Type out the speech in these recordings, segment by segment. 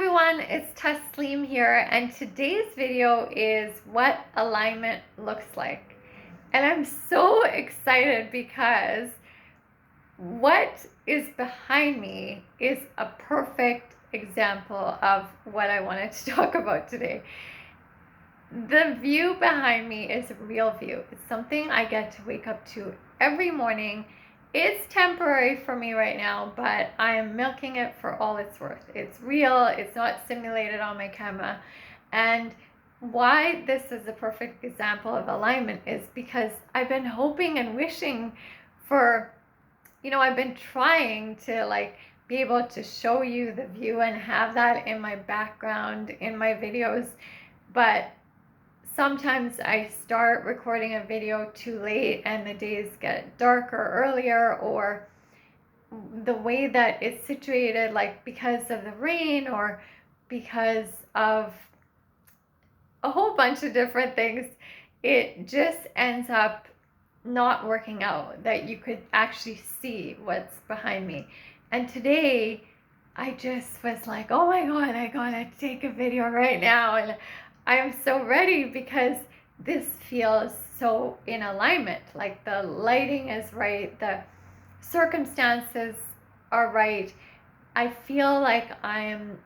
everyone, it's Tasleem here, and today's video is what alignment looks like. And I'm so excited because what is behind me is a perfect example of what I wanted to talk about today. The view behind me is a real view. It's something I get to wake up to every morning. It's temporary for me right now, but I am milking it for all it's worth. It's real, it's not simulated on my camera. And why this is a perfect example of alignment is because I've been hoping and wishing for, I've been trying to be able to show you the view and have that in my background in my videos, but sometimes I start recording a video too late and the days get darker earlier, or the way that it's situated, like because of the rain or because of a whole bunch of different things, it just ends up not working out, that you could actually see what's behind me. And today I just was like, oh my God, I gotta take a video right now. And I'm so ready because this feels so in alignment. Like the lighting is right, the circumstances are right. I feel like I'm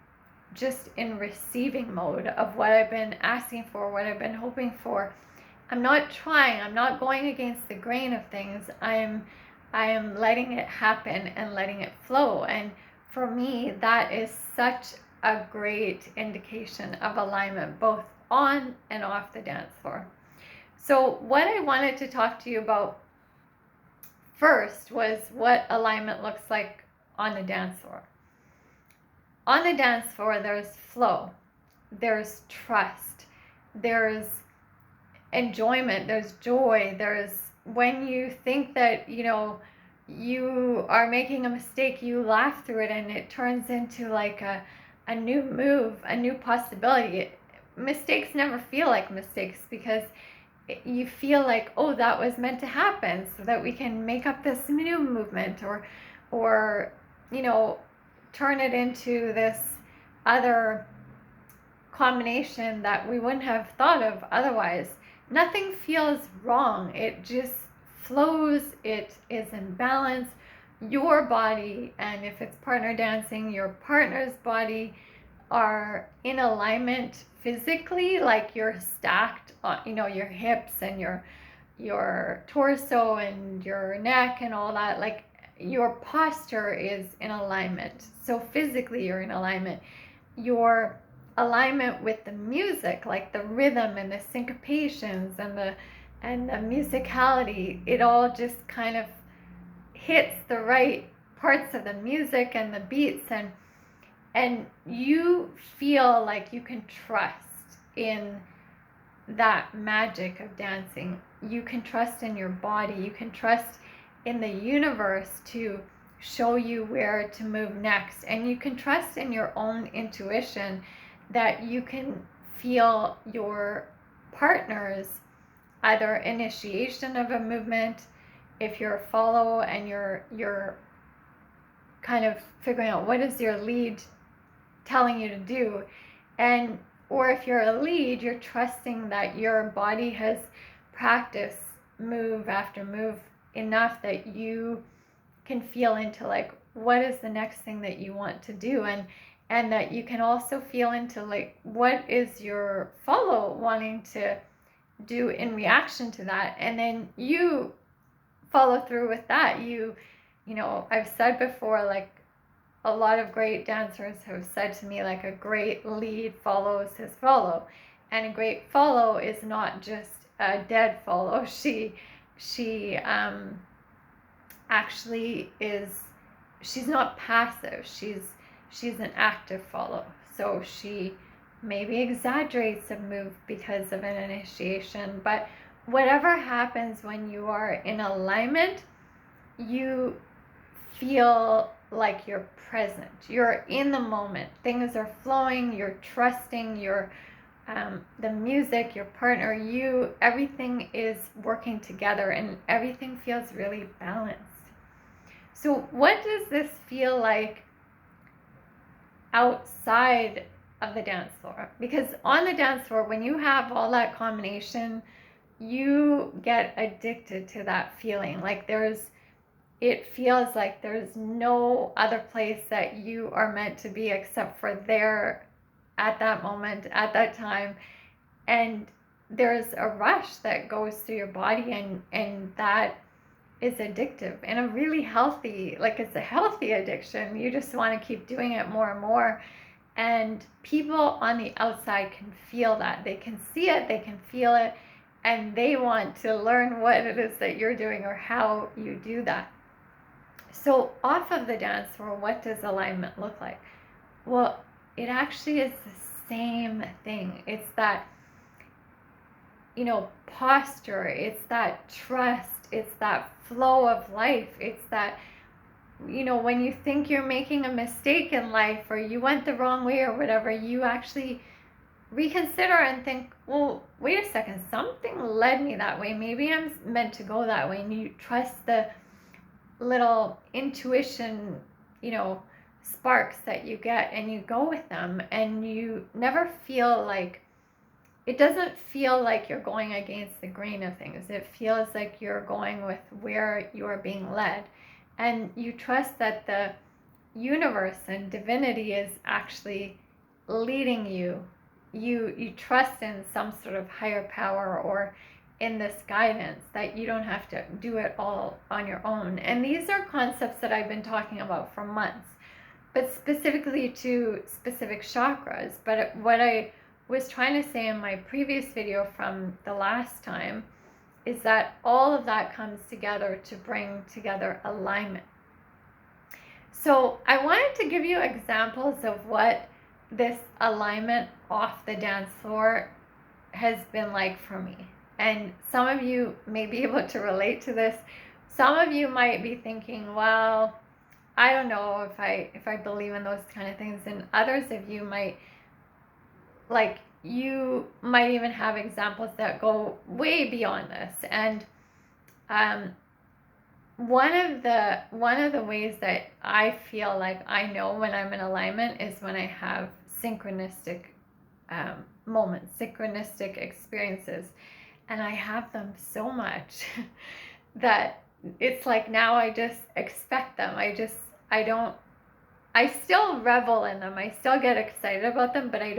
just in receiving mode of what I've been asking for, what I've been hoping for. I'm not trying, I'm not going against the grain of things. I am letting it happen and letting it flow. And for me, that is such a great indication of alignment, both on and off the dance floor. So what I wanted to talk to you about first was what alignment looks like on the dance floor. On the dance floor, there's flow, there's trust, there's enjoyment, there's joy, there's when you think that you are making a mistake, you laugh through it and it turns into like a new move, a new possibility. Mistakes never feel like mistakes because you feel like, oh, that was meant to happen so that we can make up this new movement, or turn it into this other combination that we wouldn't have thought of otherwise. Nothing feels wrong. It just flows. It is in balance. Your body, and if it's partner dancing, your partner's body are in alignment physically, like you're stacked on, your hips and your torso and your neck and all that. Like your posture is in alignment. So physically you're in alignment. Your alignment with the music, like the rhythm and the syncopations and the musicality, it all just kind of hits the right parts of the music and the beats, and you feel like you can trust in that magic of dancing. You can trust in your body. You can trust in the universe to show you where to move next. And you can trust in your own intuition that you can feel your partner's either initiation of a movement, if you're a follow and you're kind of figuring out what is your lead telling you to do, and or if you're a lead, you're trusting that your body has practiced move after move enough that you can feel into like what is the next thing that you want to do, and that you can also feel into like what is your follow wanting to do in reaction to that, and then you follow through with that. I've said before, like a lot of great dancers have said to me, like a great lead follows his follow, and a great follow is not just a dead follow. She actually is, she's not passive, she's an active follow. So she maybe exaggerates a move because of an initiation, but whatever happens when you are in alignment, you feel like you're present, you're in the moment, things are flowing, you're trusting your the music, your partner, everything is working together and everything feels really balanced. So what does this feel like outside of the dance floor. Because on the dance floor, when you have all that combination, you get addicted to that feeling. Like it feels like there's no other place that you are meant to be except for there at that moment, at that time. And there's a rush that goes through your body, and that is addictive in a really healthy, like it's a healthy addiction. You just want to keep doing it more and more. And people on the outside can feel that. They can see it, they can feel it, and they want to learn what it is that you're doing or how you do that. So off of the dance floor, what does alignment look like? Well, it actually is the same thing. It's that, posture, it's that trust, it's that flow of life, it's that, when you think you're making a mistake in life or you went the wrong way or whatever, you actually reconsider and think, well, wait a second, something led me that way. Maybe I'm meant to go that way. And you trust the little intuition, sparks that you get, and you go with them, and you never feel like, it doesn't feel like you're going against the grain of things. It feels like you're going with where you are being led. And you trust that the universe and divinity is actually leading you. You trust in some sort of higher power or in this guidance, that you don't have to do it all on your own. And these are concepts that I've been talking about for months, but specifically to specific chakras. But what I was trying to say in my previous video from the last time is that all of that comes together to bring together alignment. So I wanted to give you examples of what this alignment off the dance floor has been like for me. And some of you may be able to relate to this. Some of you might be thinking, well, I don't know if I believe in those kind of things. And others of you might, you might even have examples that go way beyond this. And one of the ways that I feel like I know when I'm in alignment is when I have synchronistic moments, synchronistic experiences. And I have them so much that it's like now I just expect them. I still revel in them. I still get excited about them, but I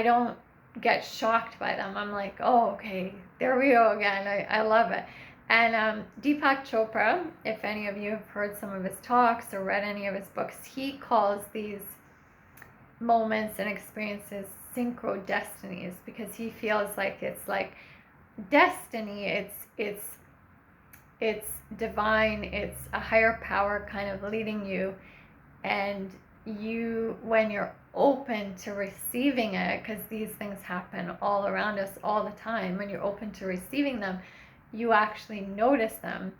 don't get shocked by them. I'm like, oh, okay, there we go again. I love it. And Deepak Chopra, if any of you have heard some of his talks or read any of his books, he calls these moments and experiences synchro destinies, because he feels like it's like destiny. It's divine. It's a higher power kind of leading you, and you, when you're open to receiving it, because these things happen all around us all the time, when you're open to receiving them, you actually notice them,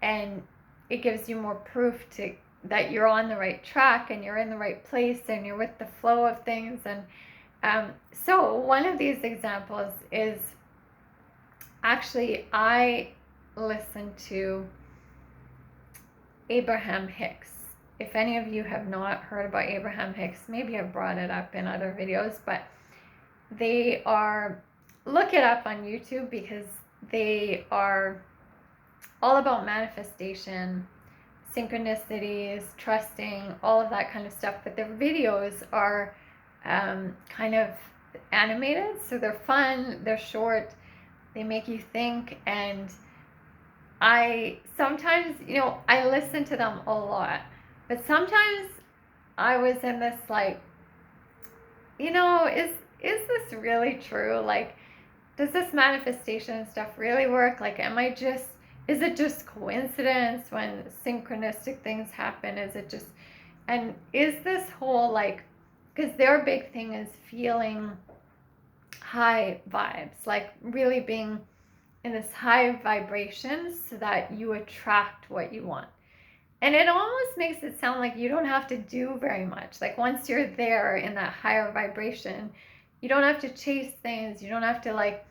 and it gives you more proof that you're on the right track and you're in the right place and you're with the flow of things. And so one of these examples is, actually, I listened to Abraham Hicks. If any of you have not heard about Abraham Hicks, maybe I've brought it up in other videos, but look it up on YouTube, because they are all about manifestation, synchronicities, trusting, all of that kind of stuff. But their videos are kind of animated, so they're fun, they're short, they make you think. And I sometimes, I listen to them a lot, but sometimes I was in this like, is this really true? Like, does this manifestation stuff really work? Like, is it just coincidence when synchronistic things happen? And is this whole, like, because their big thing is feeling high vibes, like really being in this high vibration so that you attract what you want. And it almost makes it sound like you don't have to do very much. Like, once you're there in that higher vibration, you don't have to chase things. You don't have to like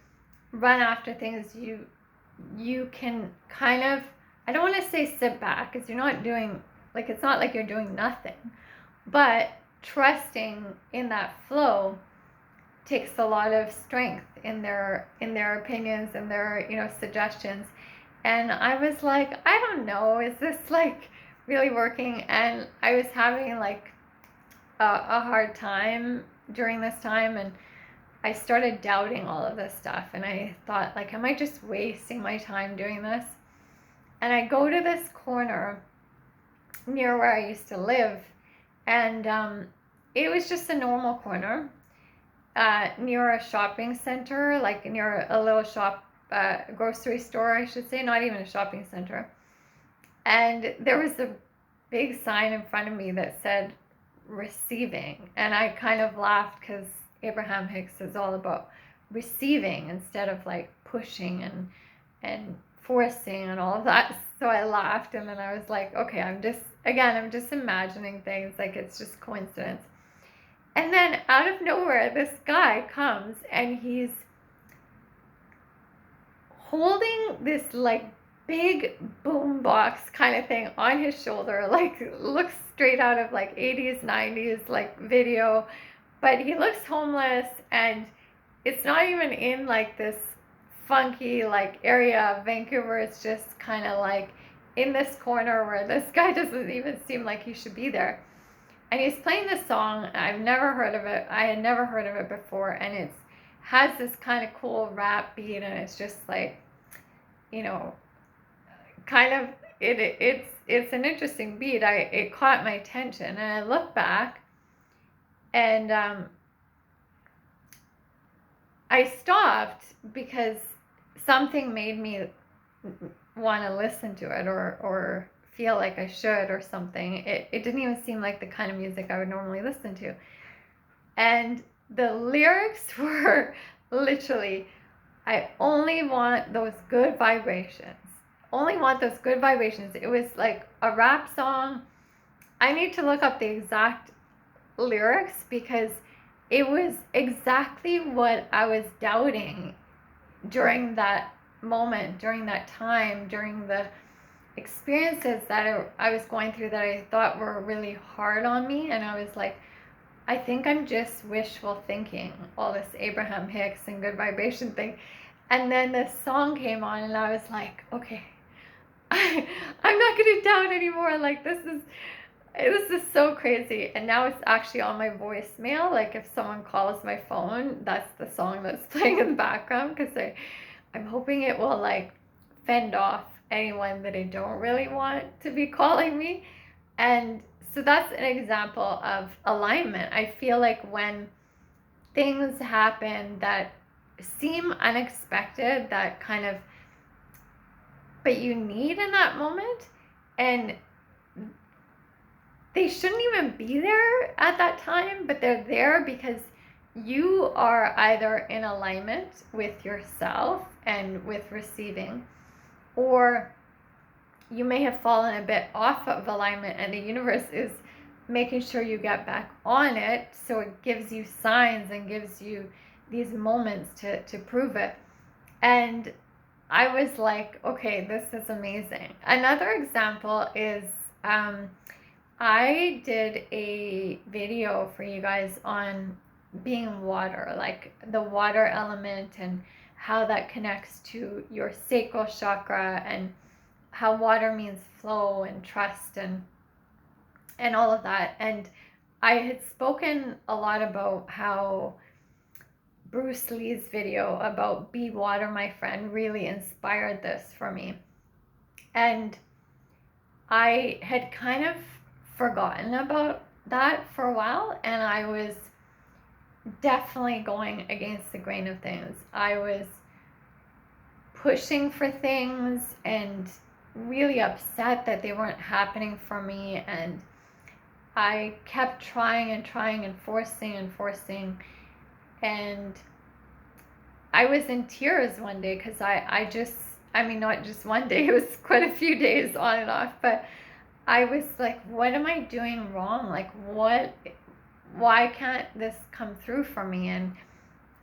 run after things. You can kind of, I don't want to say sit back, because you're not doing, like, it's not like you're doing nothing, but trusting in that flow takes a lot of strength in their opinions and their, you know, suggestions. And I was like, I don't know, is this like really working? And I was having like a hard time during this time, and I started doubting all of this stuff, and I thought, like, am I just wasting my time doing this? And I go to this corner near where I used to live, and it was just a normal corner near a shopping center, like near a little grocery store, I should say, not even a shopping center. And there was a big sign in front of me that said receiving, and I kind of laughed because Abraham Hicks is all about receiving instead of like pushing and forcing and all of that. So I laughed, and then I was like, okay, I'm just imagining things, like it's just coincidence. And then out of nowhere, this guy comes and he's holding this like big boombox kind of thing on his shoulder, like looks straight out of like 80s, 90s like video, but he looks homeless, and it's not even in like this funky like area of Vancouver. It's just kind of like in this corner where this guy doesn't even seem like he should be there. And he's playing this song. I've never heard of it. I had never heard of it before, and it has this kind of cool rap beat, and it's just like, you know, kind of it's an interesting beat. It caught my attention, and I look back, and I stopped because something made me want to listen to it, or feel like I should, or something. It didn't even seem like the kind of music I would normally listen to. And the lyrics were literally, I only want those good vibrations. Only want those good vibrations. It was like a rap song. I need to look up the exact lyrics because it was exactly what I was doubting during that moment, during that time, during the experiences that I was going through that I thought were really hard on me. And I was like, I think I'm just wishful thinking all this Abraham Hicks and good vibration thing. And then this song came on, and I was like, okay, I'm not going to doubt anymore. Like, this is so crazy. And now it's actually on my voicemail. Like, if someone calls my phone, that's the song that's playing in the background, because I'm hoping it will like fend off anyone that I don't really want to be calling me. And so that's an example of alignment. I feel like when things happen that seem unexpected, that kind of, but you need in that moment, and they shouldn't even be there at that time, but they're there because you are either in alignment with yourself and with receiving, or you may have fallen a bit off of alignment, and the universe is making sure you get back on it. So it gives you signs and gives you these moments to prove it. And I was like, okay, this is amazing. Another example is I did a video for you guys on being water, like the water element, and how that connects to your sacral chakra, and how water means flow and trust and all of that. And I had spoken a lot about how Bruce Lee's video about Be Water, My Friend really inspired this for me. And I had kind of forgotten about that for a while, and I was definitely going against the grain of things. I was pushing for things and really upset that they weren't happening for me, and I kept trying and trying and forcing, and I was in tears one day because I mean, not just one day, it was quite a few days on and off, but I was like, what am I doing wrong? Like, why can't this come through for me? And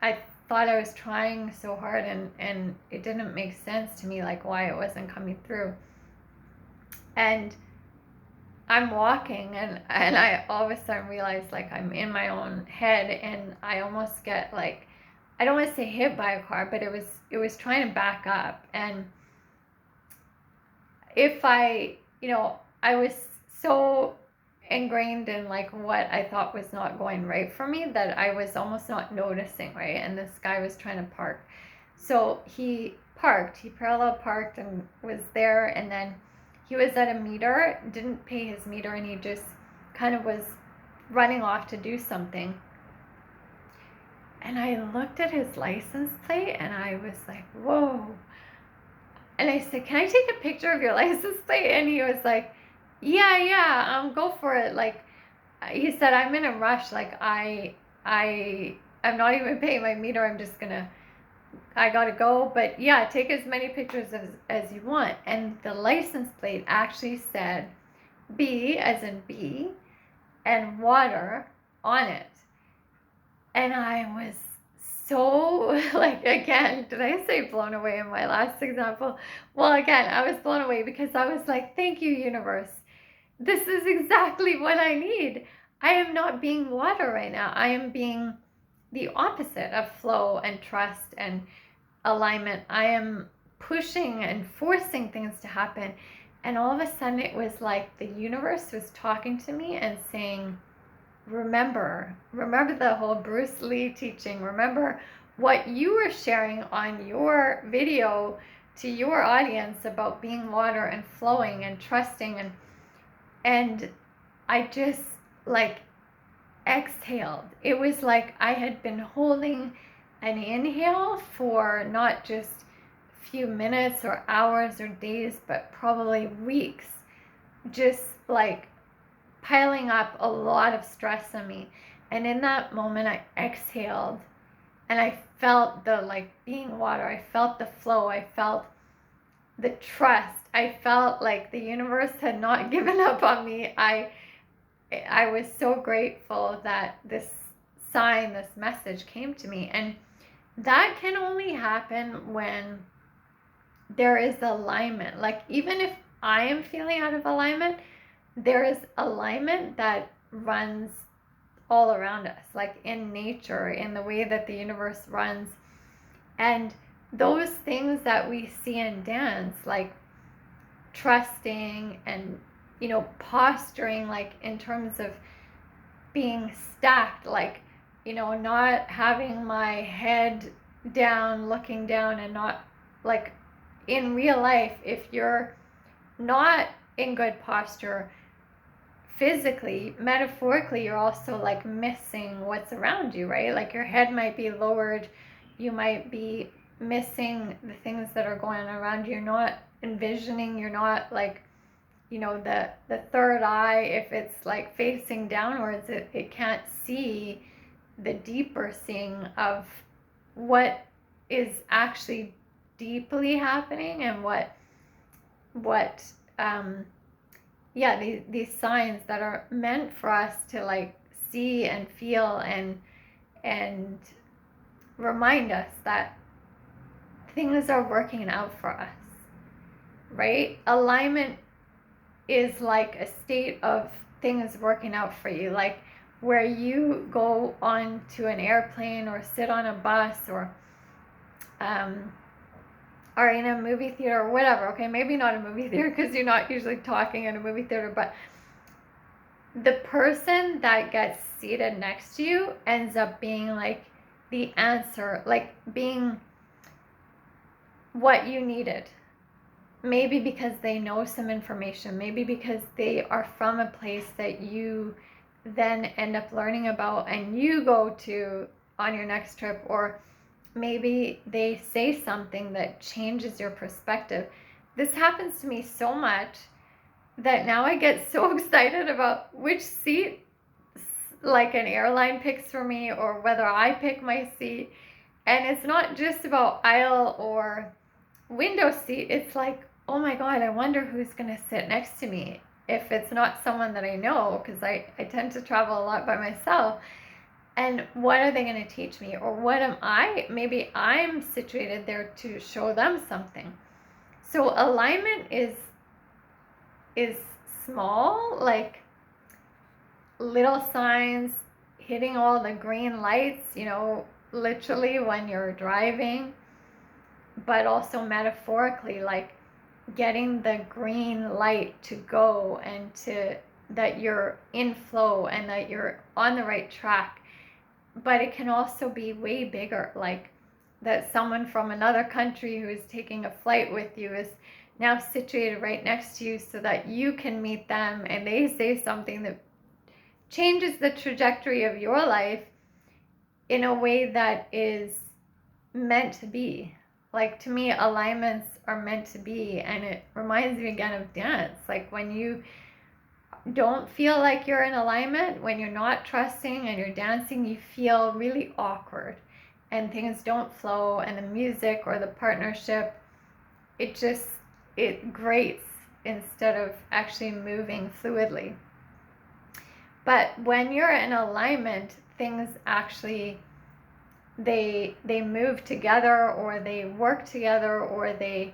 I thought I was trying so hard, and it didn't make sense to me, like, why it wasn't coming through. And I'm walking and I all of a sudden realize like I'm in my own head, and I almost get like, I don't want to say hit by a car, but it was trying to back up. And if I, I was so ingrained in like what I thought was not going right for me that I was almost not noticing, right? And this guy was trying to park. So he parallel parked and was there, and then he was at a meter, didn't pay his meter, and he just kind of was running off to do something. And I looked at his license plate and I was like, whoa. And I said, can I take a picture of your license plate? And he was like, yeah, go for it. Like, he said, I'm in a rush. Like, I'm not even paying my meter. I gotta go. But yeah, take as many pictures as you want. And the license plate actually said B as in bee and water on it. And I was so, like, again, did I say blown away in my last example? Well, again, I was blown away because I was like, thank you, universe. This is exactly what I need. I am not being water right now. I am being the opposite of flow and trust and alignment. I am pushing and forcing things to happen. And all of a sudden, it was like the universe was talking to me and saying, remember the whole Bruce Lee teaching. Remember what you were sharing on your video to your audience about being water and flowing and trusting, and I just like exhaled. It was like I had been holding an inhale for not just a few minutes or hours or days, but probably weeks, just like piling up a lot of stress on me. And in that moment, I exhaled and I felt the like being water. I felt the flow. I felt the trust. I felt like the universe had not given up on me. I was so grateful that this sign, this message came to me. And that can only happen when there is alignment. Like, even if I am feeling out of alignment, there is alignment that runs all around us, like in nature, in the way that the universe runs. And those things that we see in dance, like trusting and, posturing, like in terms of being stacked, like, not having my head down, looking down, and not like in real life, if you're not in good posture, physically, metaphorically, you're also like missing what's around you, right? Like your head might be lowered, you might be missing the things that are going on around you. You're not envisioning, you're not like, the third eye, if it's like facing downwards, it can't see the deeper seeing of what is actually deeply happening, and these signs that are meant for us to like see and feel and remind us that things are working out for us, right? Alignment is like a state of things working out for you, like where you go on to an airplane or sit on a bus or are in a movie theater or whatever. Okay, maybe not a movie theater because you're not usually talking in a movie theater, but the person that gets seated next to you ends up being like the answer, like being what you needed. Maybe because they know some information, maybe because they are from a place that you then end up learning about and you go to on your next trip, or maybe they say something that changes your perspective. This happens to me so much that now I get so excited about which seat like an airline picks for me or whether I pick my seat. And it's not just about aisle or window seat. It's like, oh my God, I wonder who's going to sit next to me if it's not someone that I know, because I tend to travel a lot by myself. And what are they going to teach me? Or what am I? Maybe I'm situated there to show them something. So alignment is small, like little signs, hitting all the green lights, literally when you're driving, but also metaphorically, like getting the green light to go and to that you're in flow and that you're on the right track. But it can also be way bigger, like that someone from another country who is taking a flight with you is now situated right next to you so that you can meet them, and they say something that changes the trajectory of your life in a way that is meant to be. Like, to me, alignments are meant to be, and it reminds me again of dance. Like, when you don't feel like you're in alignment, when you're not trusting and you're dancing, you feel really awkward and things don't flow, and the music or the partnership, it grates instead of actually moving fluidly. But when you're in alignment, things actually they move together, or they work together, or they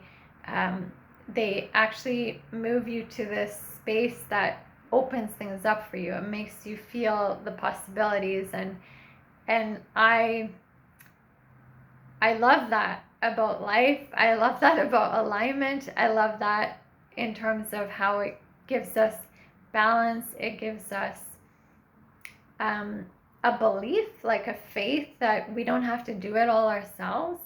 actually move you to this space that opens things up for you. It makes you feel the possibilities, and I love that about life. I love that about alignment. I love that in terms of how it gives us balance. It gives us a belief, like a faith that we don't have to do it all ourselves.